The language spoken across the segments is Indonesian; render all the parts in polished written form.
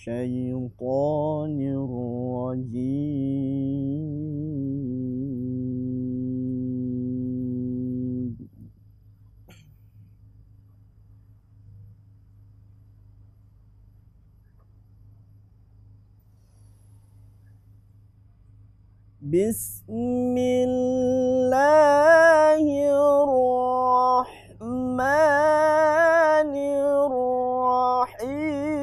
الشيطان الرجيم. بسم الله الرحمن الرحيم.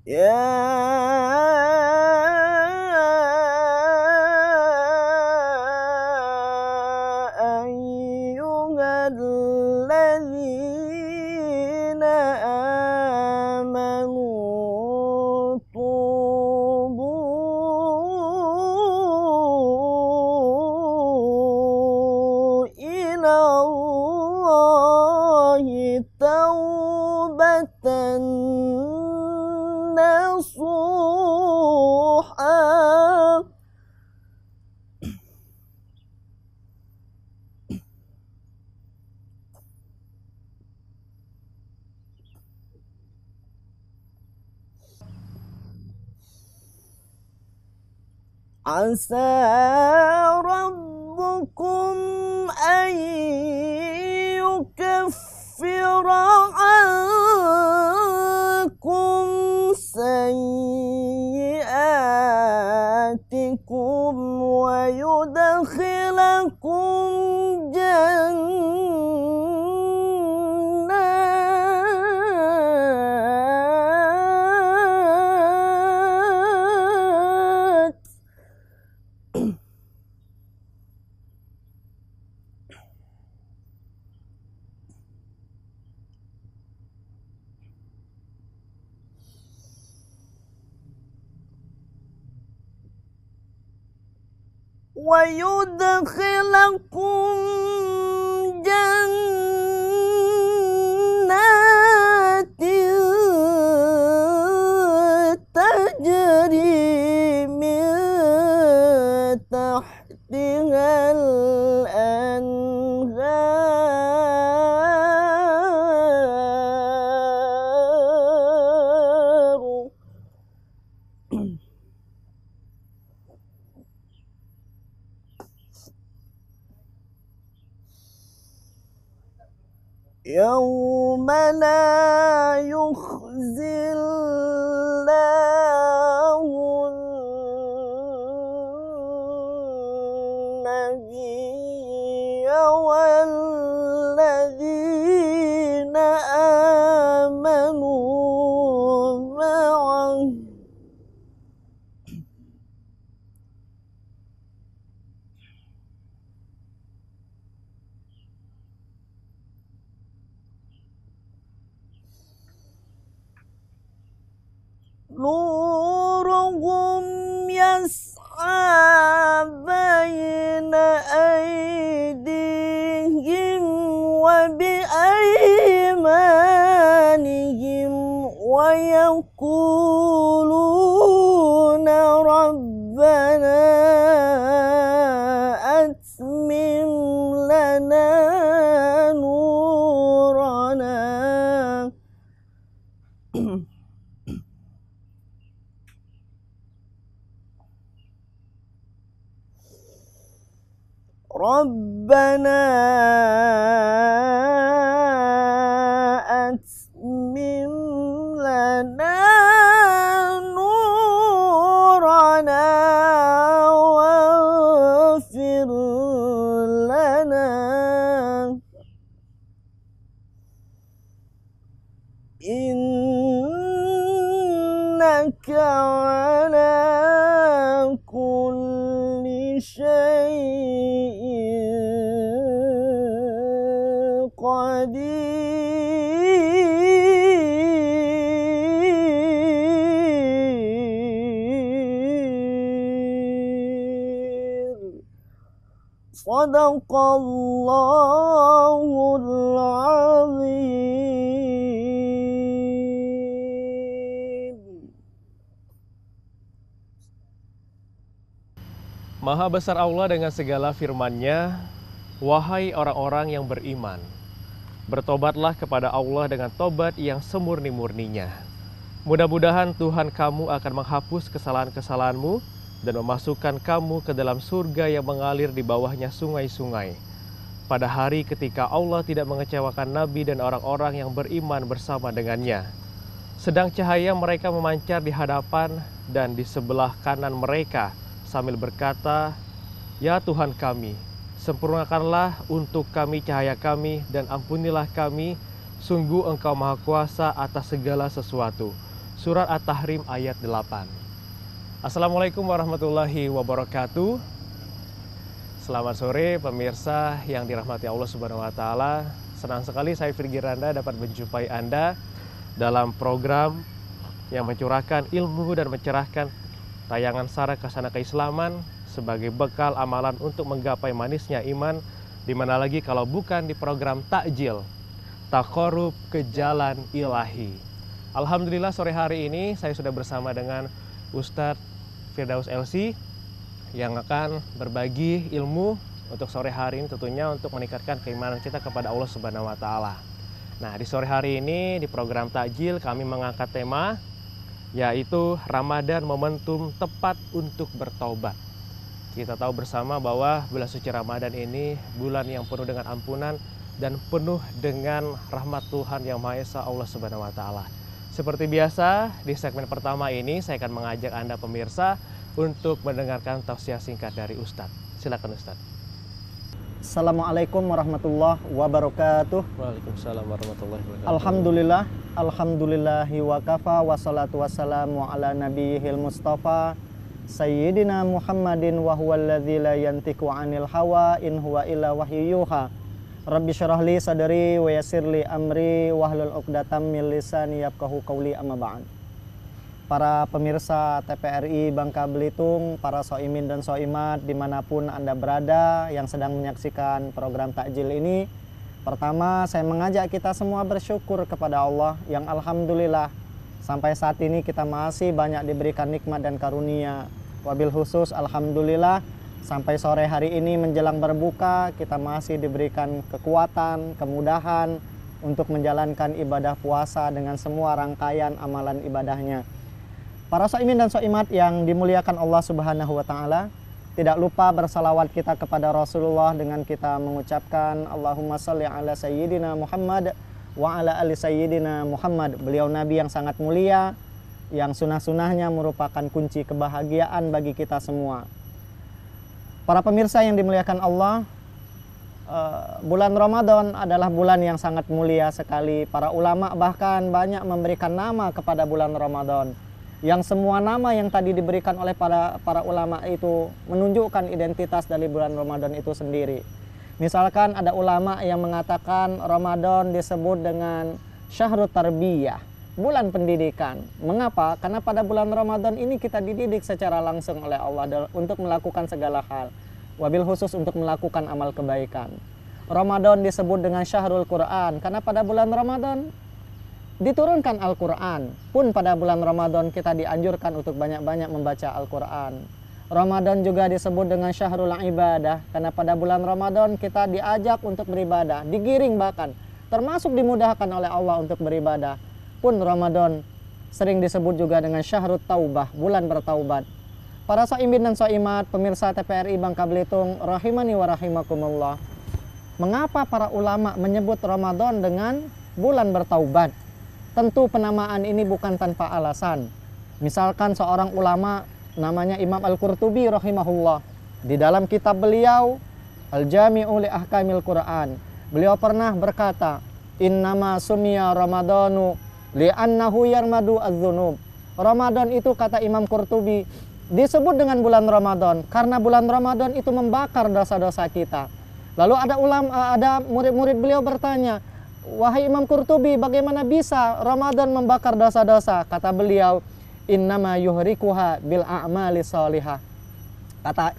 يا أيها الذين آمنوا توبوا إلى الله توبة نصوحا. عسى ربكم أن يكفر عنكم سيئاتكم ويدخلكم جنات تجري من تحتها الأنهار. يوم لا يخزي الله النبي والذين آمنوا معه نورهم يسعى بين أيديهم وبأيمانهم ويقولون ربنا أتمم لنا نورنا ربنا أتمم لنا نورنا واغفر لنا إنك على كل شيء قدير. Sadaqallahul azim. Maha besar Allah dengan segala firman-Nya, wahai orang-orang yang beriman, bertobatlah kepada Allah dengan tobat yang semurni-murninya. Mudah-mudahan Tuhan kamu akan menghapus kesalahan-kesalahanmu dan memasukkan kamu ke dalam surga yang mengalir di bawahnya sungai-sungai. Pada hari ketika Allah tidak mengecewakan Nabi dan orang-orang yang beriman bersama dengannya. Sedang cahaya mereka memancar di hadapan dan di sebelah kanan mereka sambil berkata, "Ya Tuhan kami, sempurnakanlah untuk kami cahaya kami dan ampunilah kami, sungguh Engkau Maha Kuasa atas segala sesuatu." Surat At-Tahrim ayat 8. Assalamualaikum warahmatullahi wabarakatuh. Selamat sore pemirsa yang dirahmati Allah Subhanahu wa taala. Senang sekali saya Firgi Randa dapat menjumpai Anda dalam program yang mencurahkan ilmu dan mencerahkan tayangan Sara Khazanah Keislaman sebagai bekal amalan untuk menggapai manisnya iman, di mana lagi kalau bukan di program takjil, taqarrub ke jalan ilahi. Alhamdulillah sore hari ini saya sudah bersama dengan Ustadz Firdaus LC yang akan berbagi ilmu untuk sore hari ini, tentunya untuk meningkatkan keimanan kita kepada Allah Subhanahu wa taala. Nah, di sore hari ini di program Takjil kami mengangkat tema yaitu Ramadan momentum tepat untuk bertaubat. Kita tahu bersama bahwa bulan suci Ramadan ini bulan yang penuh dengan ampunan dan penuh dengan rahmat Tuhan Yang Maha Esa, Allah Subhanahu wa taala. Seperti biasa, di segmen pertama ini saya akan mengajak Anda pemirsa untuk mendengarkan tausiah singkat dari Ustadz. Silakan Ustadz. Assalamualaikum warahmatullahi wabarakatuh. Waalaikumsalam warahmatullahi wabarakatuh. Alhamdulillah, alhamdulillahi wa kafa, wassalatu wassalamu ala nabiyihil mustafa Sayyidina Muhammadin wa huwa alladzi la yantiqu 'anil hawa in huwa illa wahyu yuha. Rabbi syrah li sadri wa yassir li amri wahlul 'uqdatam min lisani yafqahu qawli, amma ba'd. Para pemirsa TPRI Bangka Belitung, para soimin dan soimat dimanapun Anda berada yang sedang menyaksikan program takjil ini, pertama saya mengajak kita semua bersyukur kepada Allah yang alhamdulillah sampai saat ini kita masih banyak diberikan nikmat dan karunia. Wabil khusus alhamdulillah sampai sore hari ini menjelang berbuka kita masih diberikan kekuatan, kemudahan untuk menjalankan ibadah puasa dengan semua rangkaian amalan ibadahnya. Para soimin dan soimat yang dimuliakan Allah Subhanahu wa taala, tidak lupa bersalawat kita kepada Rasulullah dengan kita mengucapkan Allahumma sholli ala sayyidina Muhammad wa ala ali sayyidina Muhammad. Beliau nabi yang sangat mulia, yang sunah-sunahnya merupakan kunci kebahagiaan bagi kita semua. Para pemirsa yang dimuliakan Allah, bulan Ramadan adalah bulan yang sangat mulia sekali. Para ulama bahkan banyak memberikan nama kepada bulan Ramadan, yang semua nama yang tadi diberikan oleh para ulama itu menunjukkan identitas dari bulan Ramadan itu sendiri. Misalkan ada ulama yang mengatakan Ramadan disebut dengan Syahrut Tarbiyah, bulan pendidikan. Mengapa? Karena pada bulan Ramadan ini kita dididik secara langsung oleh Allah untuk melakukan segala hal, wabil khusus untuk melakukan amal kebaikan. Ramadan disebut dengan Syahrul Quran karena pada bulan Ramadan diturunkan Al-Quran. Pun pada bulan Ramadan kita dianjurkan untuk banyak-banyak membaca Al-Quran. Ramadan juga disebut dengan Syahrul Ibadah karena pada bulan Ramadan kita diajak untuk beribadah, digiring bahkan, termasuk dimudahkan oleh Allah untuk beribadah. Pun Ramadan sering disebut juga dengan Syahrut Taubah, bulan bertaubat. Para soimin dan soimat, pemirsa TPRI Bangka Belitung, rahimani wa rahimakumullah. Mengapa para ulama menyebut Ramadan dengan bulan bertaubat? Tentu penamaan ini bukan tanpa alasan. Misalkan seorang ulama namanya Imam Al-Qurtubi rahimahullah, di dalam kitab beliau Al-Jami'u li Ahkamil Quran, beliau pernah berkata, innama summiya Ramadanu li'annahu yarmadu adz-dzunub. Ramadan itu, kata Imam Qurtubi, disebut dengan bulan Ramadan karena bulan Ramadan itu membakar dosa-dosa kita. Lalu ada murid-murid beliau bertanya, wahai Imam Qurtubi, bagaimana bisa Ramadan membakar dosa-dosa? Kata beliau, innama yuhrikuha bil a'mali sholihah.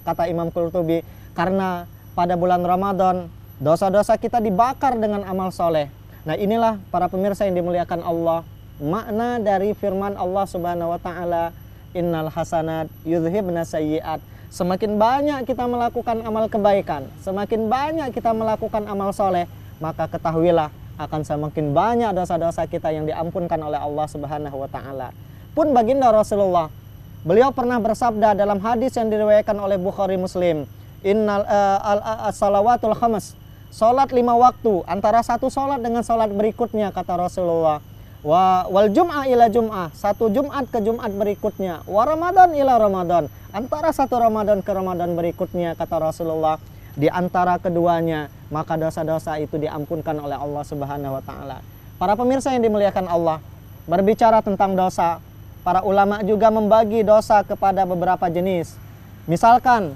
Kata Imam Qurtubi, karena pada bulan Ramadan, dosa-dosa kita dibakar dengan amal soleh. Nah inilah para pemirsa yang dimuliakan Allah, makna dari firman Allah Subhanahu wa Ta'ala, innal hasanat yudhibna sayyiat. Semakin banyak kita melakukan amal kebaikan, semakin banyak kita melakukan amal soleh, maka ketahuilah akan semakin banyak dosa-dosa kita yang diampunkan oleh Allah Subhanahu wa Ta'ala. Pun baginda Rasulullah, beliau pernah bersabda dalam hadis yang diriwayatkan oleh Bukhari Muslim, innal salawatul khams, salat 5 waktu, antara satu salat dengan salat berikutnya, kata Rasulullah. Wal jum'ah ila jum'ah, satu Jumat ke Jumat berikutnya. Wa Ramadan ila Ramadan, antara satu Ramadan ke Ramadan berikutnya, kata Rasulullah. Di antara keduanya, maka dosa-dosa itu diampunkan oleh Allah Subhanahu wa Ta'ala. Para pemirsa yang dimuliakan Allah, berbicara tentang dosa, para ulama juga membagi dosa kepada beberapa jenis. Misalkan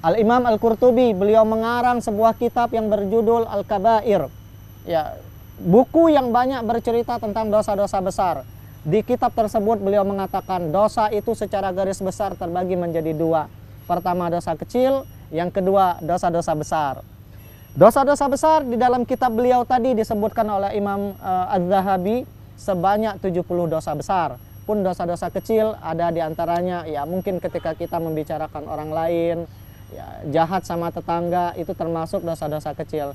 Al-Imam Al-Qurtubi, beliau mengarang sebuah kitab yang berjudul Al-Kabair. Ya, buku yang banyak bercerita tentang dosa-dosa besar. Di kitab tersebut beliau mengatakan dosa itu secara garis besar terbagi menjadi 2. Pertama dosa kecil, yang kedua dosa-dosa besar. Dosa-dosa besar di dalam kitab beliau tadi disebutkan oleh Imam Az-Zahabi sebanyak 70 dosa besar. Pun dosa-dosa kecil ada di antaranya, ya mungkin ketika kita membicarakan orang lain, ya, jahat sama tetangga, itu termasuk dosa-dosa kecil.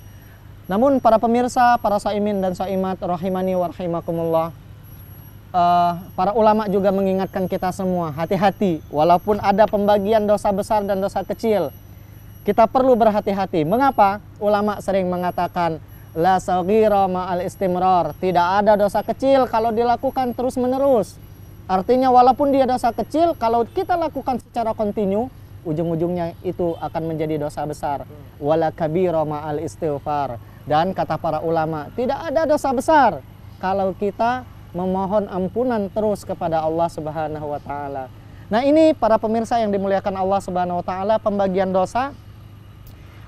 Namun para pemirsa, para shaimin dan shaimat rahimani wa rahimakumullah, para ulama juga mengingatkan kita semua, hati-hati, walaupun ada pembagian dosa besar dan dosa kecil, kita perlu berhati-hati. Mengapa? Ulama sering mengatakan la saghira ma'al istimrar, tidak ada dosa kecil kalau dilakukan terus-menerus. Artinya walaupun dia dosa kecil, kalau kita lakukan secara kontinu, ujung-ujungnya itu akan menjadi dosa besar. Wala kabira ma'al istighfar. Dan kata para ulama, tidak ada dosa besar kalau kita memohon ampunan terus kepada Allah Subhanahu wa Ta'ala. Nah ini para pemirsa yang dimuliakan Allah Subhanahu wa Ta'ala, pembagian dosa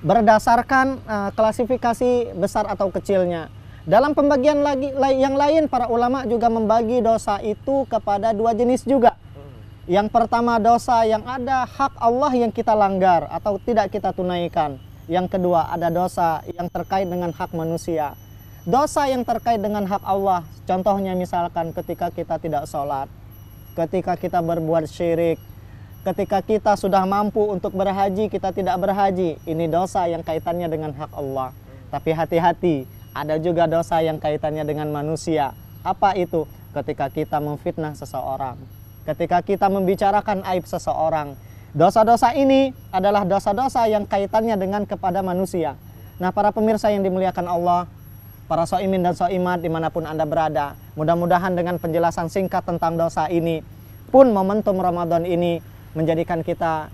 berdasarkan klasifikasi besar atau kecilnya. Dalam pembagian yang lain, para ulama juga membagi dosa itu kepada 2 jenis juga. Yang pertama dosa yang ada hak Allah yang kita langgar atau tidak kita tunaikan. Yang kedua ada dosa yang terkait dengan hak manusia. Dosa yang terkait dengan hak Allah, contohnya misalkan ketika kita tidak sholat, ketika kita berbuat syirik, ketika kita sudah mampu untuk berhaji, kita tidak berhaji. Ini dosa yang kaitannya dengan hak Allah. Tapi hati-hati, ada juga dosa yang kaitannya dengan manusia. Apa itu? Ketika kita memfitnah seseorang, ketika kita membicarakan aib seseorang. Dosa-dosa ini adalah dosa-dosa yang kaitannya dengan kepada manusia. Nah para pemirsa yang dimuliakan Allah, para shaimin dan shaimat dimanapun Anda berada, mudah-mudahan dengan penjelasan singkat tentang dosa ini, pun momentum Ramadan ini menjadikan kita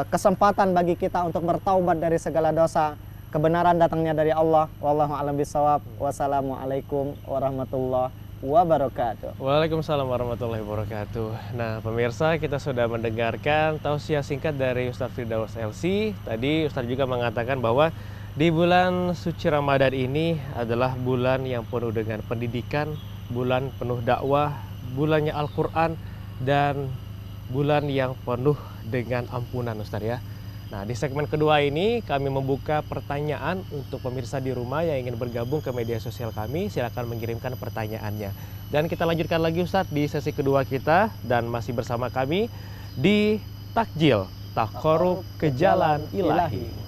kesempatan bagi kita untuk bertaubat dari segala dosa. Kebenaran datangnya dari Allah. Wallahu a'lam bishawab. Wassalamualaikum warahmatullahi wabarakatuh. Waalaikumsalam warahmatullahi wabarakatuh. Nah pemirsa, kita sudah mendengarkan tausiah singkat dari Ustadz Firdaus LC. Tadi Ustadz juga mengatakan bahwa di bulan suci Ramadan ini adalah bulan yang penuh dengan pendidikan, bulan penuh dakwah, bulannya Al-Quran, dan bulan yang penuh dengan ampunan Ustadz ya. Nah di segmen kedua ini kami membuka pertanyaan untuk pemirsa di rumah yang ingin bergabung ke media sosial kami. Silakan mengirimkan pertanyaannya. Dan kita lanjutkan lagi Ustadz di sesi kedua kita, dan masih bersama kami di Takjil, Taqarrub ke Jalan Ilahi.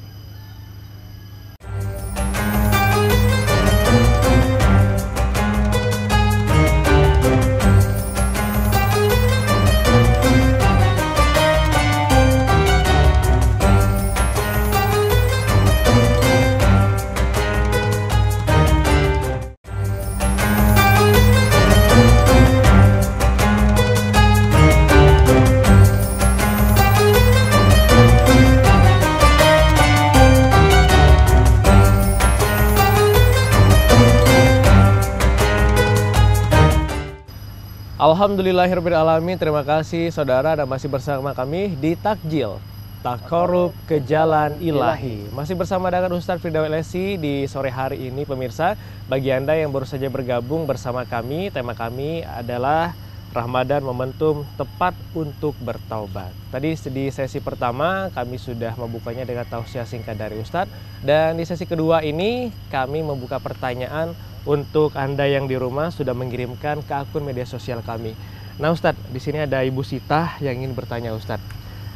Alhamdulillahirrahmanirrahim. Terima kasih saudara, dan masih bersama kami di Takjil, Taqarrub ke Jalan Ilahi. Masih bersama dengan Ustadz Firdaus LC di sore hari ini pemirsa. Bagi Anda yang baru saja bergabung bersama kami, tema kami adalah Ramadan momentum tepat untuk bertaubat. Tadi di sesi pertama kami sudah membukanya dengan tausiah singkat dari Ustadz, dan di sesi kedua ini kami membuka pertanyaan untuk Anda yang di rumah sudah mengirimkan ke akun media sosial kami. Nah Ustadz, di sini ada Ibu Sita yang ingin bertanya Ustadz.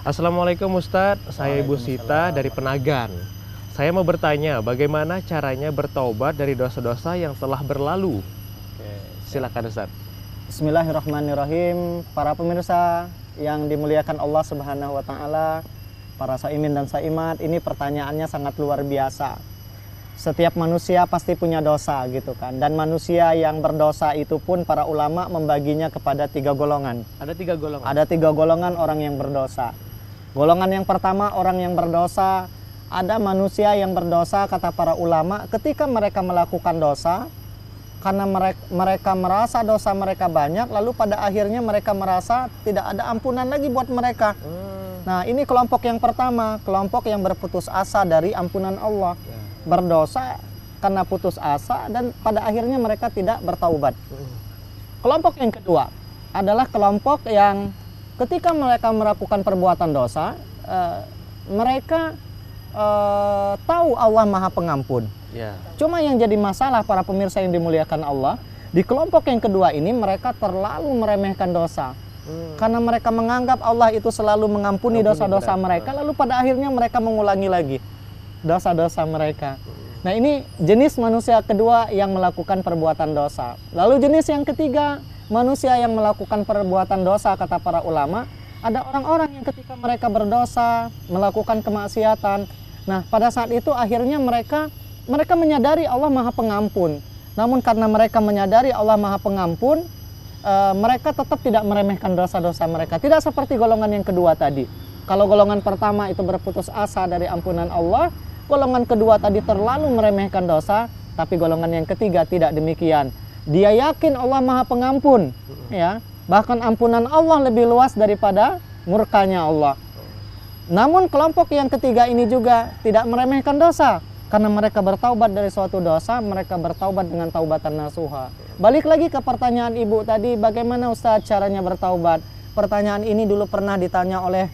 Assalamualaikum Ustadz, saya Ibu Sita dari Penagan. Saya mau bertanya bagaimana caranya bertaubat dari dosa-dosa yang telah berlalu. Silakan Ustadz. Bismillahirrahmanirrahim. Para pemirsa yang dimuliakan Allah Subhanahu wa taala, para saimin dan saimat, ini pertanyaannya sangat luar biasa. Setiap manusia pasti punya dosa gitu kan. Dan manusia yang berdosa itu pun para ulama membaginya kepada 3 golongan. Ada 3 golongan. Ada 3 golongan orang yang berdosa. Golongan yang pertama orang yang berdosa, ada manusia yang berdosa kata para ulama ketika mereka melakukan dosa, karena mereka merasa dosa mereka banyak, lalu pada akhirnya mereka merasa tidak ada ampunan lagi buat mereka. Nah, ini kelompok yang pertama, kelompok yang berputus asa dari ampunan Allah. Berdosa karena putus asa dan pada akhirnya mereka tidak bertaubat. Kelompok yang kedua adalah kelompok yang ketika mereka melakukan perbuatan dosa, mereka tahu Allah Maha Pengampun. Cuma yang jadi masalah para pemirsa yang dimuliakan Allah, di kelompok yang kedua ini mereka terlalu meremehkan dosa. Karena mereka menganggap Allah itu selalu mengampuni dosa-dosa mereka, lalu pada akhirnya mereka mengulangi lagi dosa-dosa mereka. Nah, ini jenis manusia kedua yang melakukan perbuatan dosa. Lalu jenis yang ketiga, manusia yang melakukan perbuatan dosa kata para ulama, ada orang-orang yang ketika mereka berdosa, melakukan kemaksiatan, nah pada saat itu akhirnya mereka menyadari Allah Maha Pengampun. Namun karena mereka menyadari Allah Maha Pengampun, mereka tetap tidak meremehkan dosa-dosa mereka. Tidak seperti golongan yang kedua tadi. Kalau golongan pertama itu berputus asa dari ampunan Allah, golongan kedua tadi terlalu meremehkan dosa, tapi golongan yang ketiga tidak demikian. Dia yakin Allah Maha Pengampun, ya. Bahkan ampunan Allah lebih luas daripada murkanya Allah. Namun kelompok yang ketiga ini juga tidak meremehkan dosa. Karena mereka bertaubat dari suatu dosa, mereka bertaubat dengan taubatan nasuha. Balik lagi ke pertanyaan ibu tadi, bagaimana Ustaz caranya bertaubat? Pertanyaan ini dulu pernah ditanya oleh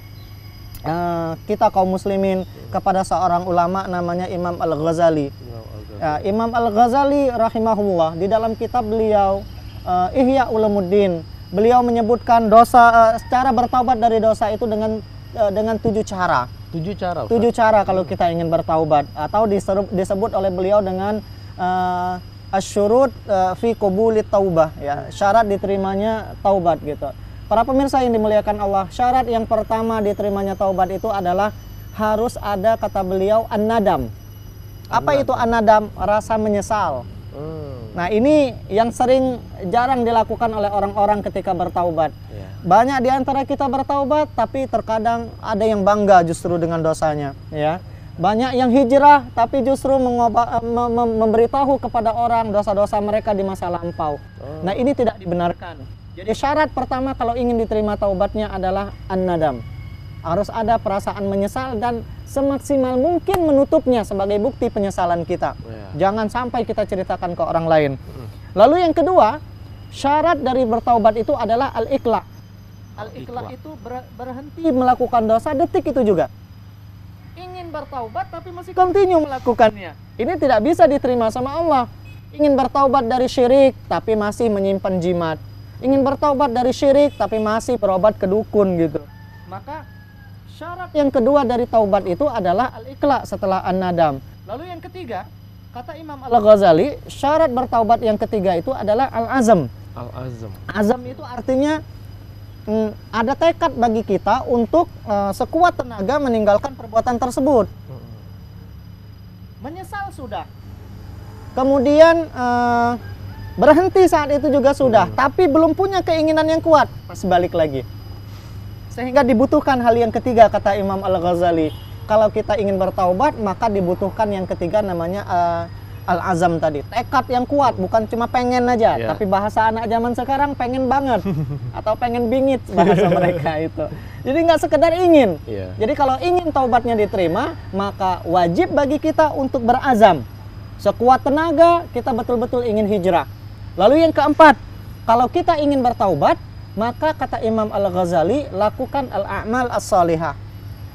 kita kaum muslimin kepada seorang ulama namanya Imam Al-Ghazali. Imam Al-Ghazali rahimahullah, di dalam kitab beliau Ihya Ulumuddin, beliau menyebutkan dosa, cara bertaubat dari dosa itu dengan 7 cara. 7 cara. 7 cara kalau kita ingin bertaubat, atau disebut oleh beliau dengan asyurut fi qubulit taubah, ya, syarat diterimanya taubat gitu. Para pemirsa yang dimuliakan Allah, syarat yang pertama diterimanya taubat itu adalah harus ada kata beliau an-nadam. Apa itu an-nadam? Rasa menyesal. Nah, ini yang jarang dilakukan oleh orang-orang ketika bertaubat. Banyak di antara kita bertaubat, tapi terkadang ada yang bangga justru dengan dosanya, ya. Banyak yang hijrah, tapi justru memberitahu kepada orang dosa-dosa mereka di masa lampau. Nah, ini tidak dibenarkan. Jadi syarat pertama kalau ingin diterima taubatnya adalah an-nadam. Harus ada perasaan menyesal dan semaksimal mungkin menutupnya sebagai bukti penyesalan kita. Jangan sampai kita ceritakan ke orang lain. Lalu yang kedua, syarat dari bertaubat itu adalah al-iqla'. Al-iqla' itu berhenti melakukan dosa detik itu juga. Ingin bertaubat tapi masih continue melakukannya. Ini tidak bisa diterima sama Allah. Ingin bertaubat dari syirik tapi masih menyimpan jimat. Ingin bertaubat dari syirik tapi masih berobat ke dukun gitu. Maka syarat yang kedua dari taubat itu adalah al-iqla' setelah an-nadam. Lalu yang ketiga, kata Imam Al-Ghazali, syarat bertaubat yang ketiga itu adalah al-azam. Al-azam. Azam itu artinya ada tekad bagi kita untuk sekuat tenaga meninggalkan perbuatan tersebut. Menyesal sudah. Kemudian berhenti saat itu juga sudah, tapi belum punya keinginan yang kuat, masih balik lagi. Sehingga dibutuhkan hal yang ketiga kata Imam Al-Ghazali. Kalau kita ingin bertaubat, maka dibutuhkan yang ketiga namanya al-azam tadi, tekad yang kuat, bukan cuma pengen aja, tapi bahasa anak zaman sekarang pengen banget atau pengen bingit bahasa mereka itu. Jadi nggak sekedar ingin. Jadi kalau ingin taubatnya diterima, maka wajib bagi kita untuk berazam. Sekuat tenaga kita betul-betul ingin hijrah. Lalu yang keempat, kalau kita ingin bertaubat, Maka kata Imam Al-Ghazali, lakukan al-a'mal as-salihah.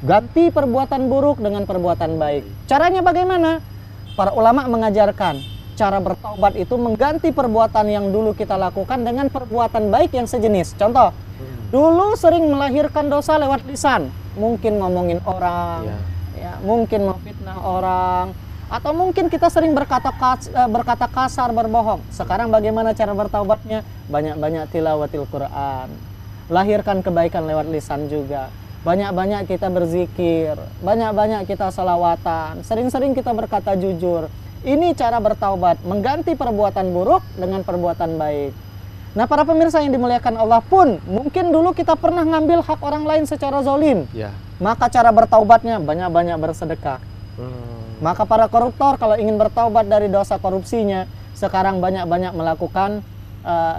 Ganti perbuatan buruk dengan perbuatan baik. Caranya bagaimana? Para ulama mengajarkan cara bertaubat itu mengganti perbuatan yang dulu kita lakukan dengan perbuatan baik yang sejenis. Contoh, dulu sering melahirkan dosa lewat lisan, mungkin ngomongin orang, ya, mungkin memfitnah orang, atau mungkin kita sering berkata kasar, berbohong. Sekarang bagaimana cara bertaubatnya? Banyak-banyak tilawatil Quran, lahirkan kebaikan lewat lisan juga. Banyak-banyak kita berzikir, banyak-banyak kita salawatan, sering-sering kita berkata jujur. Ini cara bertaubat, mengganti perbuatan buruk dengan perbuatan baik. Nah, para pemirsa yang dimuliakan Allah pun, mungkin dulu kita pernah ngambil hak orang lain secara zalim. Maka cara bertaubatnya banyak-banyak bersedekah. Maka para koruptor kalau ingin bertaubat dari dosa korupsinya, sekarang banyak-banyak melakukan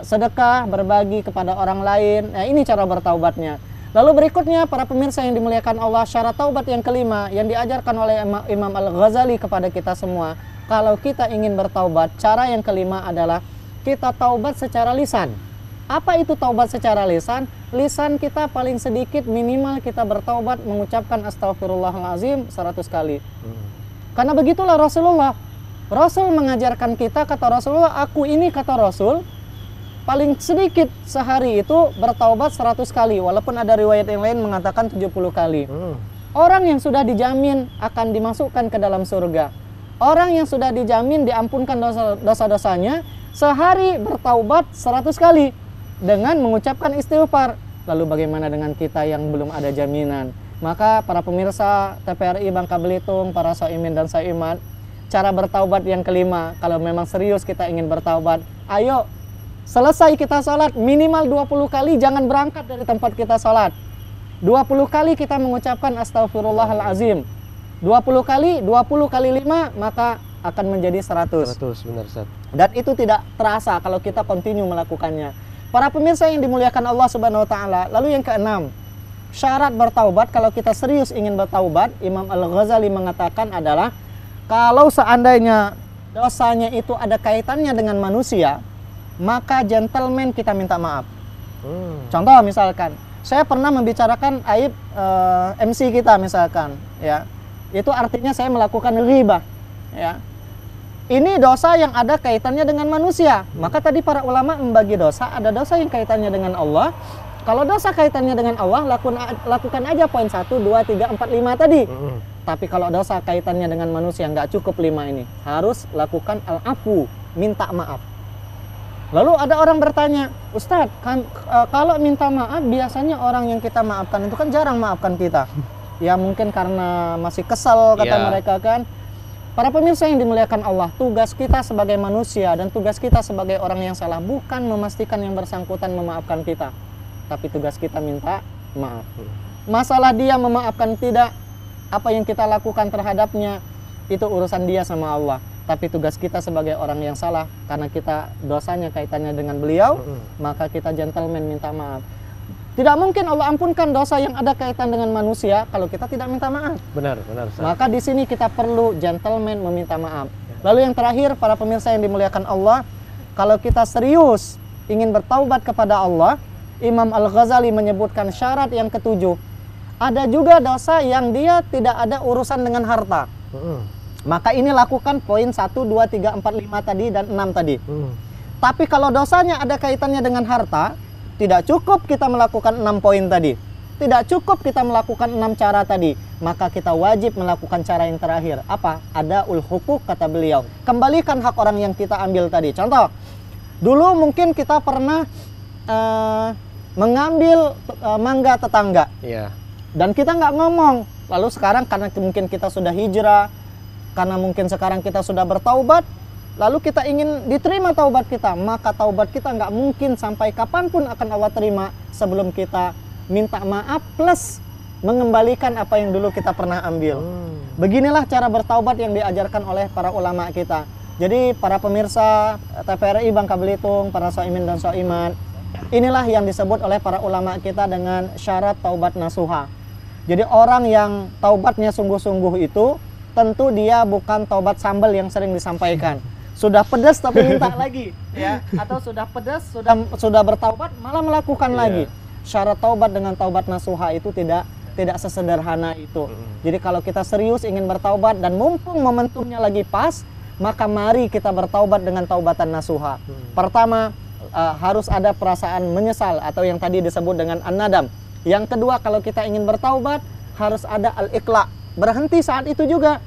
sedekah, berbagi kepada orang lain. Nah, ini cara bertaubatnya. Lalu berikutnya para pemirsa yang dimuliakan Allah, syarat taubat yang kelima yang diajarkan oleh Imam Al-Ghazali kepada kita semua. Kalau kita ingin bertaubat, cara yang kelima adalah kita taubat secara lisan. Apa itu taubat secara lisan? Lisan kita paling sedikit minimal kita bertaubat mengucapkan astagfirullahalazim 100 kali. Karena begitulah Rasulullah. Rasul mengajarkan kita, kata Rasulullah, aku ini kata Rasul paling sedikit sehari itu bertaubat 100 kali, walaupun ada riwayat yang lain mengatakan 70 kali. Orang yang sudah dijamin akan dimasukkan ke dalam surga, orang yang sudah dijamin diampunkan dosa-dosanya, sehari bertaubat 100 kali dengan mengucapkan istighfar. Lalu bagaimana dengan kita yang belum ada jaminan? Maka para pemirsa TPRI Bangka Belitung, para shaimin dan shaimat, cara bertaubat yang kelima, kalau memang serius kita ingin bertaubat, ayo selesai kita sholat, minimal 20 kali jangan berangkat dari tempat kita sholat. 20 kali kita mengucapkan astagfirullahalazim. 20 kali 5 maka akan menjadi 100. 100, benar Ustaz. Dan itu tidak terasa kalau kita continue melakukannya. Para pemirsa yang dimuliakan Allah Subhanahu wa taala, lalu yang keenam, syarat bertaubat kalau kita serius ingin bertaubat, Imam Al-Ghazali mengatakan adalah kalau seandainya dosanya itu ada kaitannya dengan manusia, maka gentleman kita minta maaf. Contoh misalkan, saya pernah membicarakan aib MC kita misalkan, ya, itu artinya saya melakukan ghibah, ya. Ini dosa yang ada kaitannya dengan manusia. Maka tadi para ulama membagi dosa, ada dosa yang kaitannya dengan Allah. Kalau dosa kaitannya dengan Allah, lakukan aja poin 1, 2, 3, 4, 5 tadi. Tapi kalau dosa kaitannya dengan manusia, nggak cukup 5 ini. Harus lakukan al-afu, minta maaf. Lalu ada orang bertanya, Ustadz, kalau minta maaf biasanya orang yang kita maafkan itu kan jarang maafkan kita. Ya mungkin karena masih kesal kata mereka kan. Para pemirsa yang dimuliakan Allah, tugas kita sebagai manusia dan tugas kita sebagai orang yang salah bukan memastikan yang bersangkutan memaafkan kita, tapi tugas kita minta maaf. Masalah dia memaafkan tidak, apa yang kita lakukan terhadapnya itu urusan dia sama Allah. Tapi tugas kita sebagai orang yang salah, karena kita dosanya kaitannya dengan beliau, maka kita gentleman minta maaf. Tidak mungkin Allah ampunkan dosa yang ada kaitan dengan manusia kalau kita tidak minta maaf. Benar. Maka di sini kita perlu gentleman meminta maaf. Lalu yang terakhir, para pemirsa yang dimuliakan Allah, kalau kita serius ingin bertaubat kepada Allah, Imam Al-Ghazali menyebutkan syarat yang ketujuh. Ada juga dosa yang dia tidak ada urusan dengan harta. Maka ini lakukan poin 1, 2, 3, 4, 5 tadi dan 6 tadi. Tapi kalau dosanya ada kaitannya dengan harta, tidak cukup kita melakukan 6 poin tadi. Tidak cukup kita melakukan 6 cara tadi. Maka kita wajib melakukan cara yang terakhir. Apa? Ada hukuk kata beliau. Kembalikan hak orang yang kita ambil tadi. Contoh, dulu mungkin kita pernah mengambil mangga tetangga. Dan kita nggak ngomong. Lalu sekarang karena mungkin kita sudah hijrah, karena mungkin sekarang kita sudah bertaubat, lalu kita ingin diterima taubat kita, maka taubat kita nggak mungkin sampai kapanpun akan Allah terima sebelum kita minta maaf plus mengembalikan apa yang dulu kita pernah ambil. Beginilah cara bertaubat yang diajarkan oleh para ulama kita. Jadi para pemirsa TPRI Bangka Belitung, para shaimin dan shaimat, inilah yang disebut oleh para ulama kita dengan syarat taubat nasuha. Jadi orang yang taubatnya sungguh-sungguh itu tentu dia bukan taubat sambal yang sering disampaikan. sudah pedas tapi minta lagi, ya, atau sudah pedas sudah bertaubat malah melakukan lagi. Syarat taubat dengan taubat nasuha itu tidak sesederhana itu. Jadi kalau kita serius ingin bertaubat dan mumpung momentumnya lagi pas, maka mari kita bertaubat dengan taubatan nasuha. Pertama, harus ada perasaan menyesal atau yang tadi disebut dengan an-nadam. Yang kedua, kalau kita ingin bertaubat harus ada al-iqla, berhenti saat itu juga.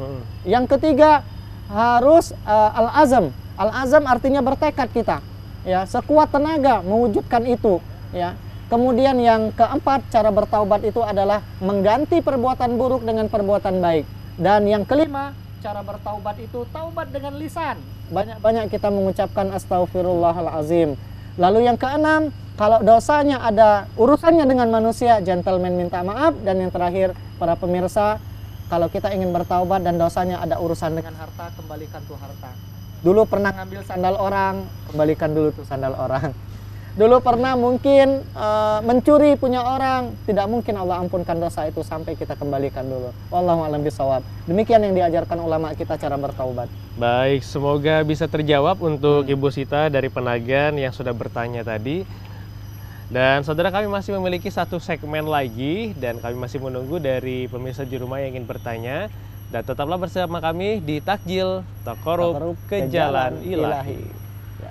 Yang ketiga, harus al-azam. Al-azam artinya bertekad kita, ya, sekuat tenaga mewujudkan itu, ya. Kemudian yang keempat, cara bertaubat itu adalah mengganti perbuatan buruk dengan perbuatan baik. Dan yang kelima, cara bertaubat itu taubat dengan lisan. Banyak-banyak kita mengucapkan astaghfirullahalazim. Lalu yang keenam, kalau dosanya ada urusannya dengan manusia, gentleman minta maaf. Dan yang terakhir, para pemirsa, kalau kita ingin bertaubat dan dosanya ada urusan dengan harta, kembalikan tuh harta. Dulu pernah ngambil sandal orang, kembalikan dulu tuh sandal orang. Dulu pernah mungkin mencuri punya orang, tidak mungkin Allah ampunkan dosa itu sampai kita kembalikan dulu. Wallahu a'lam bishawab. Demikian yang diajarkan ulama kita cara bertaubat. Baik, semoga bisa terjawab untuk Ibu Sita dari Penagan yang sudah bertanya tadi. Dan saudara, kami masih memiliki satu segmen lagi dan kami masih menunggu dari pemirsa di rumah yang ingin bertanya. Dan tetaplah bersama kami di Takjil Taqarrub ke Jalan Ilahi. Ya.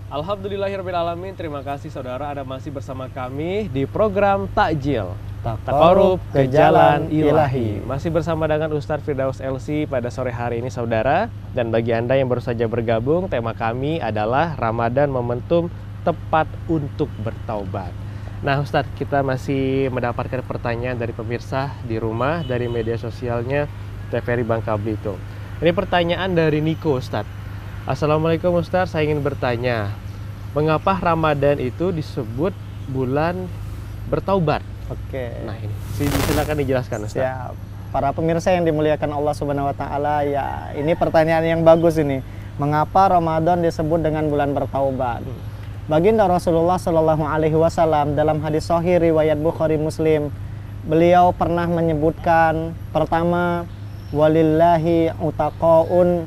Alhamdulillahirrahmanirrahim. Terima kasih saudara, Anda masih bersama kami di program Takjil Taqarrub ke Jalan Ilahi. Masih bersama dengan Ustadz Firdaus LC pada sore hari ini saudara. Dan bagi Anda yang baru saja bergabung, tema kami adalah Ramadan Momentum Tepat untuk Bertaubat. Nah Ustadz, kita masih mendapatkan pertanyaan dari pemirsa di rumah, dari media sosialnya TVRI Bangka Belitung. Ini pertanyaan dari Niko Ustadz. Assalamualaikum Ustadz, saya ingin bertanya, mengapa Ramadan itu disebut bulan bertaubat? Oke. Nah ini, silakan dijelaskan Ustaz. Siap. Para pemirsa yang dimuliakan Allah Subhanahu wa taala, ya ini pertanyaan yang bagus ini. Mengapa Ramadan disebut dengan bulan bertaubat? Baginda Rasulullah Shallallahu alaihi wasallam dalam hadis sahih riwayat Bukhari Muslim, beliau pernah menyebutkan pertama, walillahi utaqaun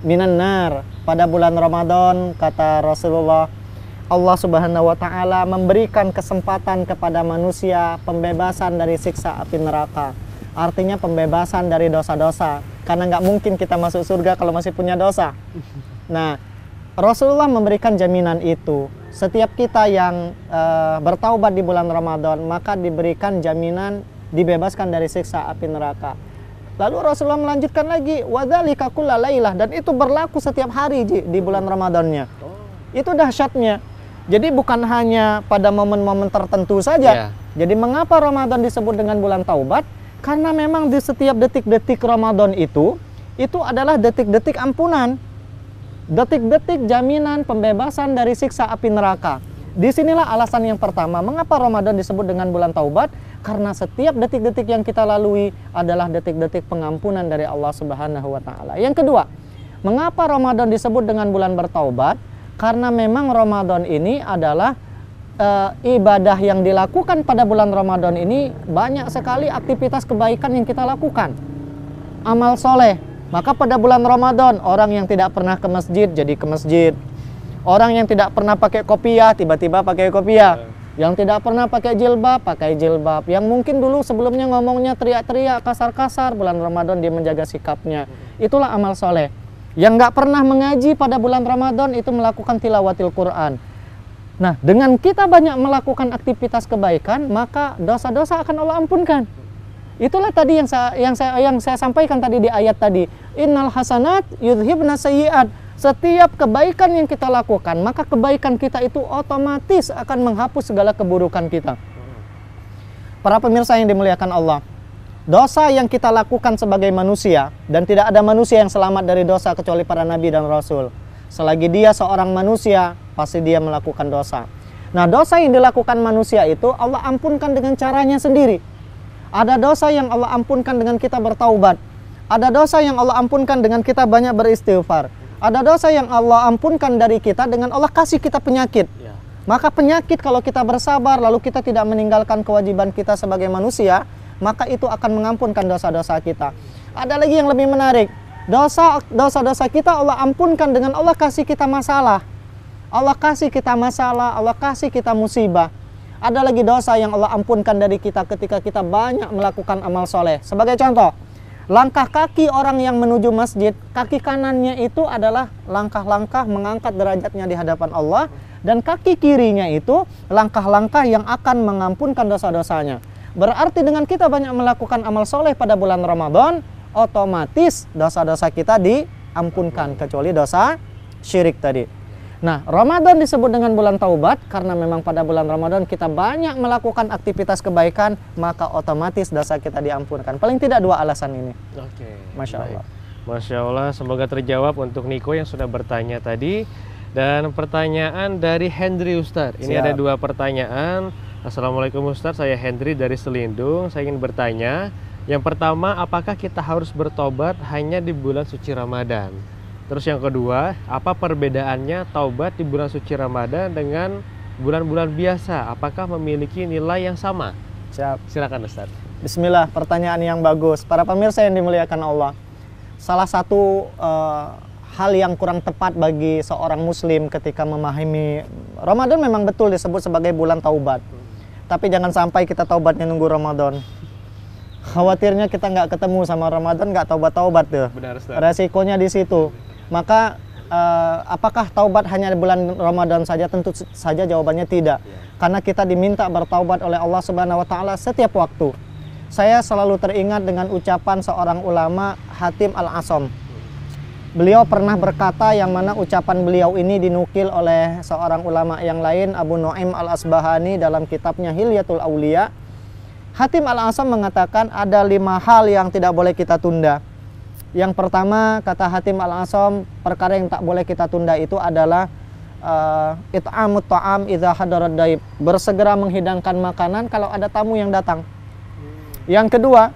minan nar. Pada bulan Ramadan, kata Rasulullah, Allah Subhanahu wa taala memberikan kesempatan kepada manusia pembebasan dari siksa api neraka. Artinya pembebasan dari dosa-dosa, karena nggak mungkin kita masuk surga kalau masih punya dosa. Nah, Rasulullah memberikan jaminan itu. Setiap kita yang bertaubat di bulan Ramadan, maka diberikan jaminan dibebaskan dari siksa api neraka. Lalu Rasulullah melanjutkan lagi, wadzalika kulla lailah, dan itu berlaku setiap hari di bulan Ramadannya. Itu dahsyatnya. Jadi bukan hanya pada momen-momen tertentu saja. Jadi mengapa Ramadan disebut dengan bulan taubat? Karena memang di setiap detik-detik Ramadan itu adalah detik-detik ampunan. Detik-detik jaminan pembebasan dari siksa api neraka. Disinilah alasan yang pertama, mengapa Ramadan disebut dengan bulan taubat? Karena setiap detik-detik yang kita lalui adalah detik-detik pengampunan dari Allah Subhanahu wa taala. Yang kedua, mengapa Ramadan disebut dengan bulan bertaubat? Karena memang Ramadan ini adalah ibadah yang dilakukan pada bulan Ramadan ini banyak sekali aktivitas kebaikan yang kita lakukan. Amal soleh. Maka pada bulan Ramadan, orang yang tidak pernah ke masjid jadi ke masjid. Orang yang tidak pernah pakai kopiah tiba-tiba pakai kopiah. Yang tidak pernah pakai jilbab, pakai jilbab. Yang mungkin dulu sebelumnya ngomongnya teriak-teriak, kasar-kasar, bulan Ramadan dia menjaga sikapnya. Itulah amal soleh. Yang nggak pernah mengaji pada bulan Ramadan itu melakukan tilawatil Quran. Nah, dengan kita banyak melakukan aktivitas kebaikan, maka dosa-dosa akan Allah ampunkan. Itulah tadi yang saya sampaikan tadi di ayat tadi. Innal hasanat yudhibna sayyi'at. Setiap kebaikan yang kita lakukan, maka kebaikan kita itu otomatis akan menghapus segala keburukan kita. Para pemirsa yang dimuliakan Allah, dosa yang kita lakukan sebagai manusia, dan tidak ada manusia yang selamat dari dosa kecuali para nabi dan rasul. Selagi dia seorang manusia, pasti dia melakukan dosa. Nah, dosa yang dilakukan manusia itu Allah ampunkan dengan caranya sendiri. Ada dosa yang Allah ampunkan dengan kita bertaubat. Ada dosa yang Allah ampunkan dengan kita banyak beristighfar. Ada dosa yang Allah ampunkan dari kita dengan Allah kasih kita penyakit. Maka penyakit kalau kita bersabar lalu kita tidak meninggalkan kewajiban kita sebagai manusia, maka itu akan mengampunkan dosa-dosa kita. Ada lagi yang lebih menarik. Dosa-dosa kita Allah ampunkan dengan Allah kasih kita masalah. Allah kasih kita masalah, Allah kasih kita musibah. Ada lagi dosa yang Allah ampunkan dari kita ketika kita banyak melakukan amal soleh. Sebagai contoh, langkah kaki orang yang menuju masjid, kaki kanannya itu adalah langkah-langkah mengangkat derajatnya di hadapan Allah. Dan kaki kirinya itu langkah-langkah yang akan mengampunkan dosa-dosanya. Berarti dengan kita banyak melakukan amal soleh pada bulan Ramadan, otomatis dosa-dosa kita diampunkan, kecuali dosa syirik tadi. Nah, Ramadan disebut dengan bulan taubat karena memang pada bulan Ramadan kita banyak melakukan aktivitas kebaikan, maka otomatis dosa kita diampunkan. Paling tidak dua alasan ini. Oke. Masya Allah. Masya Allah, semoga terjawab untuk Niko yang sudah bertanya tadi. Dan pertanyaan dari Hendry Ustadz. Ini ada dua pertanyaan. Assalamualaikum Ustadz, saya Hendry dari Selindung. Saya ingin bertanya, yang pertama, apakah kita harus bertobat hanya di bulan suci Ramadan? Terus yang kedua, apa perbedaannya taubat di bulan suci Ramadan dengan bulan-bulan biasa? Apakah memiliki nilai yang sama? Siap. Silakan Ustadz. Bismillah, pertanyaan yang bagus. Para pemirsa yang dimuliakan Allah, salah satu hal yang kurang tepat bagi seorang muslim ketika memahami Ramadan memang betul disebut sebagai bulan taubat. Tapi jangan sampai kita taubatnya nunggu Ramadan. Khawatirnya kita nggak ketemu sama Ramadan, nggak taubat-taubat tuh. Benar, Ustaz. Resikonya di situ. Maka apakah taubat hanya di bulan Ramadan saja? Tentu saja jawabannya tidak. Karena kita diminta bertaubat oleh Allah Subhanahu wa taala setiap waktu. Saya selalu teringat dengan ucapan seorang ulama, Hatim Al-Asam. Beliau pernah berkata, yang mana ucapan beliau ini dinukil oleh seorang ulama yang lain, Abu Nu'aim Al-Asbahani dalam kitabnya Hilyatul Auliya. Hatim Al-Asam mengatakan ada 5 hal yang tidak boleh kita tunda. Yang pertama, kata Hatim Al-Asam, perkara yang tak boleh kita tunda itu adalah it'amut ta'am idza hadarat daib, bersegera menghidangkan makanan kalau ada tamu yang datang. Yang kedua,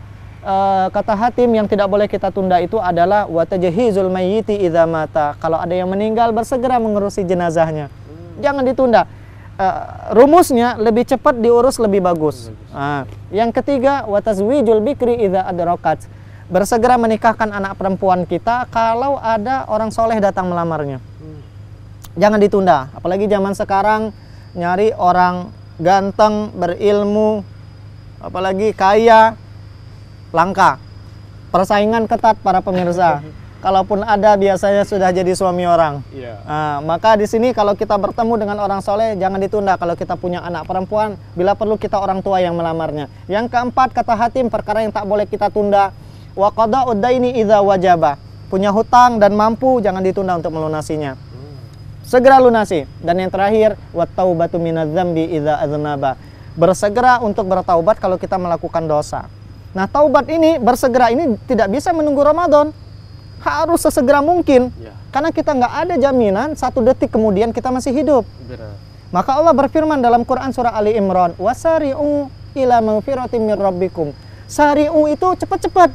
kata Hatim, yang tidak boleh kita tunda itu adalah wa tajhizul mayyiti idza mata. Kalau ada yang meninggal, bersegera mengurusi jenazahnya. Jangan ditunda. Rumusnya lebih cepat diurus lebih bagus. Yang ketiga, wa tazwijul bikri idza adrakat. Bersegera menikahkan anak perempuan kita kalau ada orang soleh datang melamarnya. Jangan ditunda. Apalagi zaman sekarang nyari orang ganteng, berilmu, apalagi kaya, langka. Persaingan ketat para pemirsa. Kalaupun ada, biasanya sudah jadi suami orang. Maka di sini kalau kita bertemu dengan orang soleh, jangan ditunda. Kalau kita punya anak perempuan, bila perlu kita orang tua yang melamarnya. Yang keempat, kata Hatim, perkara yang tak boleh kita tunda, wa qada'ud daini idza wajaba. Punya hutang dan mampu, jangan ditunda untuk melunasinya. Segera lunasi. Dan yang terakhir, wa taubatu minadz-dzambi idza aznaba. Bersegera untuk bertaubat kalau kita melakukan dosa. Nah, taubat ini, bersegera ini tidak bisa menunggu Ramadan. Harus sesegera mungkin. Karena kita nggak ada jaminan 1 detik kemudian kita masih hidup. Benar. Maka Allah berfirman dalam Quran surah Ali Imran, wasari'u ila maghfiratin mir rabbikum. Sari'u itu cepat-cepat.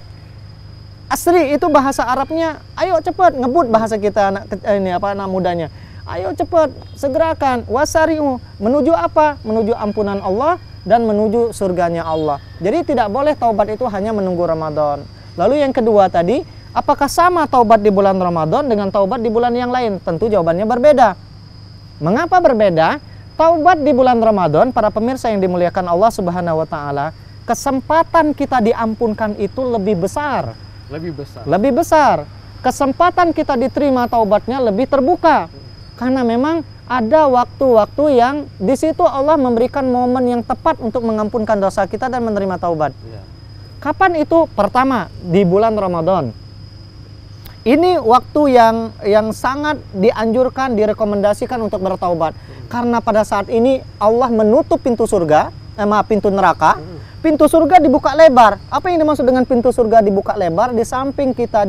Asri itu bahasa Arabnya, ayo cepat, ngebut bahasa kita anak mudanya. Ayo cepat, segerakan. Wasari'u, menuju apa? Menuju ampunan Allah dan menuju surganya Allah. Jadi tidak boleh taubat itu hanya menunggu Ramadan. Lalu yang kedua tadi, apakah sama taubat di bulan Ramadan dengan taubat di bulan yang lain? Tentu jawabannya berbeda. Mengapa berbeda? Taubat di bulan Ramadan, para pemirsa yang dimuliakan Allah Subhanahu wa taala, kesempatan kita diampunkan itu lebih besar. Lebih besar. Kesempatan kita diterima taubatnya lebih terbuka. Karena memang ada waktu-waktu yang di situ Allah memberikan momen yang tepat untuk mengampunkan dosa kita dan menerima taubat. Kapan itu? Pertama, di bulan Ramadan. Ini waktu yang sangat dianjurkan, direkomendasikan untuk bertaubat. Karena pada saat ini Allah menutup pintu surga, pintu neraka, pintu surga dibuka lebar. Apa yang dimaksud dengan pintu surga dibuka lebar? Di samping kita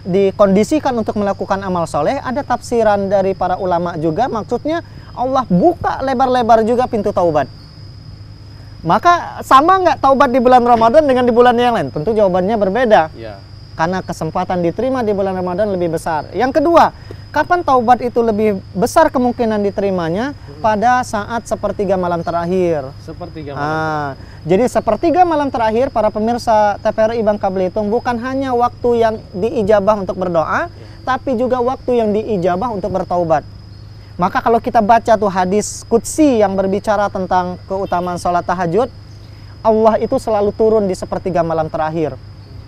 dikondisikan untuk melakukan amal soleh, ada tafsiran dari para ulama juga, maksudnya Allah buka lebar-lebar juga pintu taubat. Maka sama nggak taubat di bulan Ramadan dengan di bulan yang lain? Tentu jawabannya berbeda. Ya. Karena kesempatan diterima di bulan Ramadan lebih besar. Yang kedua, kapan taubat itu lebih besar kemungkinan diterimanya? Pada saat sepertiga malam terakhir. Sepertiga malam. Jadi sepertiga malam terakhir, para pemirsa TVRI Bangka Belitung, bukan hanya waktu yang diijabah untuk berdoa, tapi juga waktu yang diijabah untuk bertaubat. Maka kalau kita baca tuh hadis qudsi yang berbicara tentang keutamaan sholat tahajud, Allah itu selalu turun di sepertiga malam terakhir.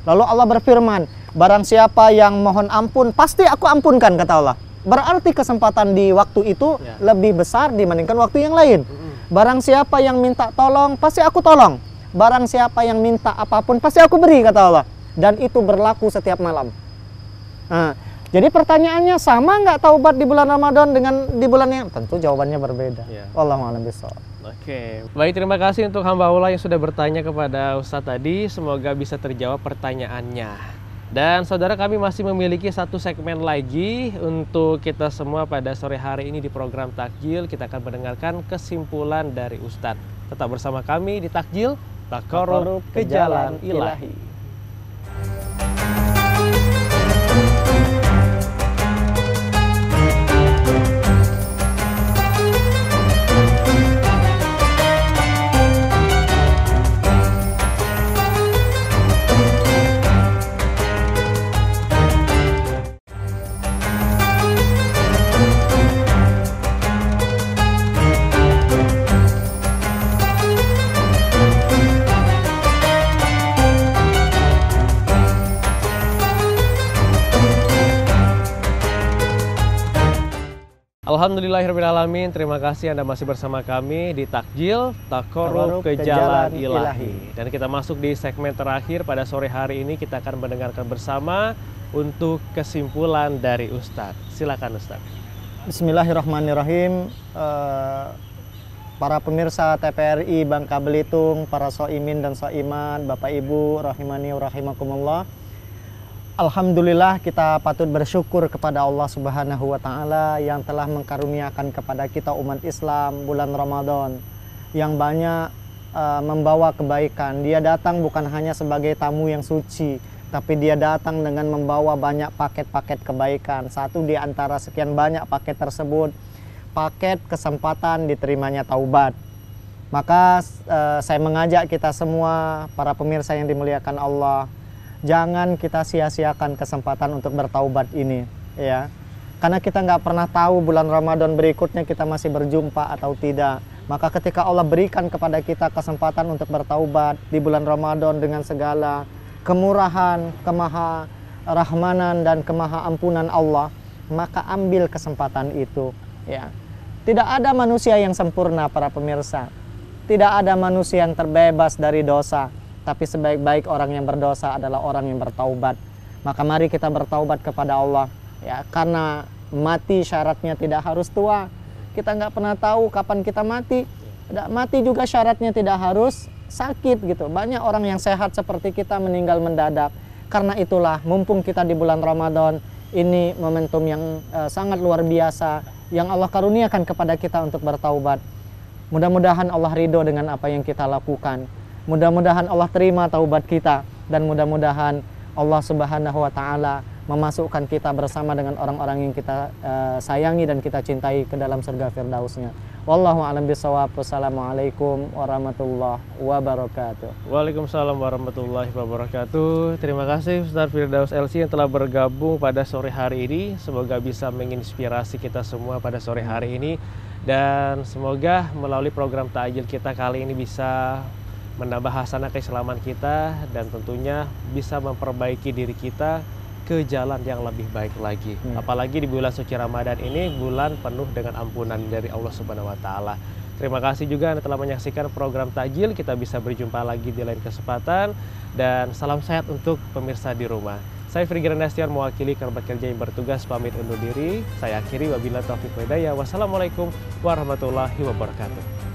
Lalu Allah berfirman, barang siapa yang mohon ampun, pasti aku ampunkan, kata Allah. Berarti kesempatan di waktu itu lebih besar dibandingkan waktu yang lain. Barang siapa yang minta tolong, pasti aku tolong. Barang siapa yang minta apapun, pasti aku beri, kata Allah. Dan itu berlaku setiap malam. Nah, jadi pertanyaannya, sama nggak taubat di bulan Ramadan dengan di bulan yang? Tentu jawabannya berbeda. Wallahu a'lam bishawab. Oke, baik, terima kasih untuk hamba Allah yang sudah bertanya kepada Ustadz tadi. Semoga bisa terjawab pertanyaannya. Dan saudara, kami masih memiliki satu segmen lagi untuk kita semua pada sore hari ini di program Takjil. Kita akan mendengarkan kesimpulan dari Ustadz. Tetap bersama kami di Takjil, Taqarrub ke Jalan Ilahi. Alhamdulillahirrahmanirrahim. Terima kasih Anda masih bersama kami di Takjil, Taqarrub ke Jalan Ilahi. Dan kita masuk di segmen terakhir pada sore hari ini. Kita akan mendengarkan bersama untuk kesimpulan dari Ustadz. Silakan Ustadz. Bismillahirrahmanirrahim. Para pemirsa TVRI Bangka Belitung, para soimin dan soimat, Bapak Ibu rahimani wa rahimakumullah. Alhamdulillah, kita patut bersyukur kepada Allah Subhanahu wa Ta'ala yang telah mengkaruniakan kepada kita umat Islam bulan Ramadan yang banyak membawa kebaikan. Dia datang bukan hanya sebagai tamu yang suci, tapi dia datang dengan membawa banyak paket-paket kebaikan. Satu di antara sekian banyak paket tersebut, paket kesempatan diterimanya taubat. Maka saya mengajak kita semua, para pemirsa yang dimuliakan Allah, jangan kita sia-siakan kesempatan untuk bertaubat ini, ya. Karena kita nggak pernah tahu bulan Ramadan berikutnya kita masih berjumpa atau tidak. Maka ketika Allah berikan kepada kita kesempatan untuk bertaubat di bulan Ramadan dengan segala kemurahan, kemaharahmanan dan kemahaampunan Allah, maka ambil kesempatan itu, ya. Tidak ada manusia yang sempurna, para pemirsa. Tidak ada manusia yang terbebas dari dosa. Tapi sebaik-baik orang yang berdosa adalah orang yang bertaubat. Maka mari kita bertaubat kepada Allah, ya. Karena mati syaratnya tidak harus tua. Kita nggak pernah tahu kapan kita mati. Mati juga syaratnya tidak harus sakit, gitu. Banyak orang yang sehat seperti kita meninggal mendadak. Karena itulah, mumpung kita di bulan Ramadan, ini momentum yang sangat luar biasa yang Allah karuniakan kepada kita untuk bertaubat. Mudah-mudahan Allah ridho dengan apa yang kita lakukan. Mudah-mudahan Allah terima taubat kita, dan mudah-mudahan Allah Subhanahu wa Ta'ala memasukkan kita bersama dengan orang-orang yang kita sayangi dan kita cintai ke dalam surga Firdausnya. Wallahu a'lam bishawab. Wassalamualaikum warahmatullahi wabarakatuh. Waalaikumsalam warahmatullahi wabarakatuh. Terima kasih Ustadz Firdaus LC yang telah bergabung pada sore hari ini. Semoga bisa menginspirasi kita semua pada sore hari ini, dan semoga melalui program Takjil kita kali ini bisa menambah hasanah keislaman kita, dan tentunya bisa memperbaiki diri kita ke jalan yang lebih baik lagi. Apalagi di bulan suci Ramadan ini, bulan penuh dengan ampunan dari Allah Subhanahu wa Ta'ala. Terima kasih juga Anda telah menyaksikan program Takjil. Kita bisa berjumpa lagi di lain kesempatan, dan salam sehat untuk pemirsa di rumah. Saya Frigy Rendastian mewakili kerabat kerja yang bertugas pamit undur diri. Saya akhiri, wabillahi taufiq wal hidayah. Wassalamualaikum warahmatullahi wabarakatuh.